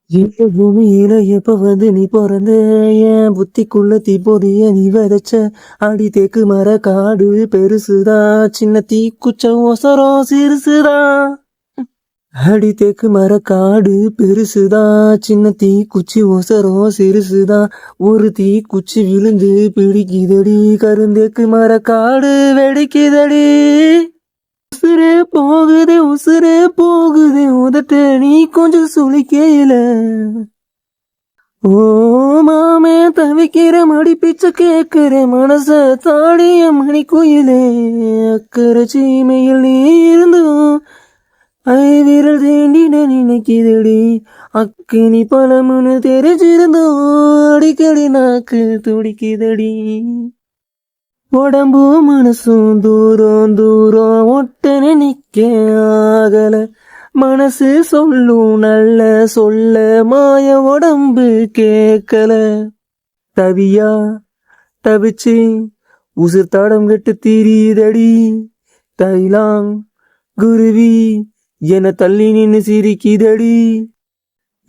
இந்த பூமியில எப்ப வந்து நீ பிறந்த என் புத்திக்குள்ள தீப்பொறிய நீ விதைச்ச அடி தேக்கு மர காடு பெருசுதா சின்ன தீக்குச்ச ஒசரம் சிறுசுதா அடி தேக்கு மர காடு பெருசுதா சின்ன தீக்குச்சி ஒசரம் சிறுசுதா ஒரு தீக்குச்சி விழுந்து பிடிக்குதடி கருந்தேக்கு மர காடு வெடிக்குதடி உசுரே போகுதே உதட்ட நீ கொஞ்சம் சுளிக்கையில ஓ மாமே தவிக்கிற மடி பிச்சை கேட்கிற மனச தாடிய மணி குயிலே அக்கறை சீமையில் நீ இருந்தும் விரல் தேண்டிட நினைக்குதடி அக்கினி பழமுன்னு தெரிஞ்சிருந்தோம் அடிக்கடி நாக்கு துடிக்குதடி உடம்பு மனசும் தூரம் தூரம் ஒட்டனை நிக்க ஆகல மனசு சொல்லும் நல்ல சொல்ல மாய உடம்பு கேட்கல தவியா தவிச்சு உசுர் தடம் கட்டு திரியுதடி தைலாங் குருவி என தள்ளி நின்னு சிரிக்குதடி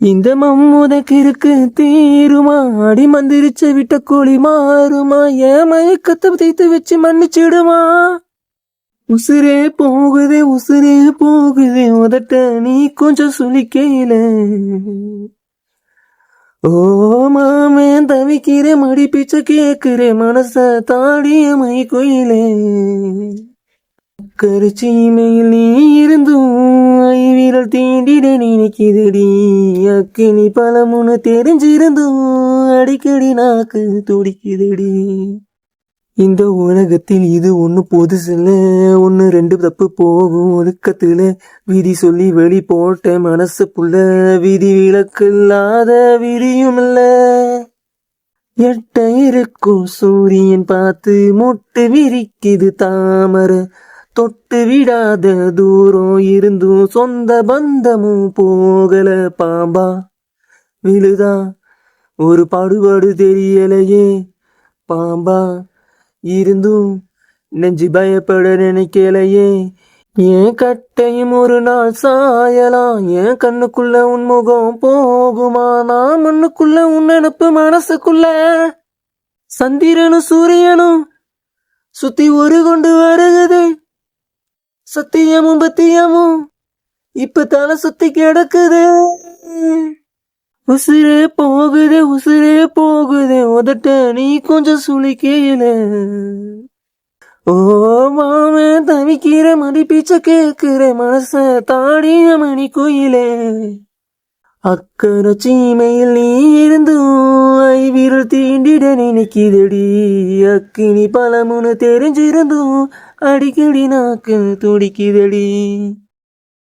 இந்த மம்முதக்கு இருக்கு தீருமா அடி மந்திரிச்ச விட்ட கோழி மாறுமா ஏன் மயக்கத்தை தேய்த்து வச்சு மன்னிச்சிடுமா உசுரே போகுதே உதட்ட நீ கொஞ்சம் சுளிக்கையில ஓ மாமே தவிக்கிற மடி பிச்சை கேட்கிற மனச தாடிய மை கோயிலே கருச்சீமையில் நீ இருந்தும் விரல் தீண்டிட நினைக்குதடி அக்கினி பழமுன்னு தெரிஞ்சிருந்தும் அடிக்கடி நாக்கு துடிக்குதடி இந்த உலகத்தில் இது ஒண்ணு பொதுசில்ல ஒண்ணு ரெண்டு தப்பு போகும் ஒழுக்கத்துல விதி சொல்லி வெளி போட்ட மனசுக்குள்ள விதி விலக்கு இல்லாத விதியும் இல்ல எட்ட இருக்கும் சூரியன் பார்த்து மொட்டு விரிக்குது தாமரை தொட்டு விடாத தூரம் இருந்தும் சொந்த பந்தமும் போகல பாம்பா விழுதா ஒரு பாடுபாடு தெரியலையே பாம்பா இருந்தும் நெஞ்சு பயப்பட நினைக்கலையே ஏன் கட்டையும் ஒரு நாள் சாயலாம் என் கண்ணுக்குள்ள உன் முகம் போகுமா நான் மண்ணுக்குள்ள உன் நினப்பு மனசுக்குள்ள சந்திரனும் சூரியனும் சுத்தி ஒரு கொண்டு வருகுதே சத்தியமும் பத்தியமும் இப்ப தலை சுத்தி கிடக்குது உசுரே போகுதே உதட்ட நீ கொஞ்சம் சுளிக்கையில ஓ மாமே தவிக்கிற மடி பிச்சை கேட்கிற மனச தாடிய மணி கோயிலே அக்கறை சீமையில் நீ இருந்தும் விரல் தீண்டிட நினைக்குதடி அக்கினி பழமுன்னு தெரிஞ்சிருந்தும் அடிக்கடி நாக்கு துடிக்குதடி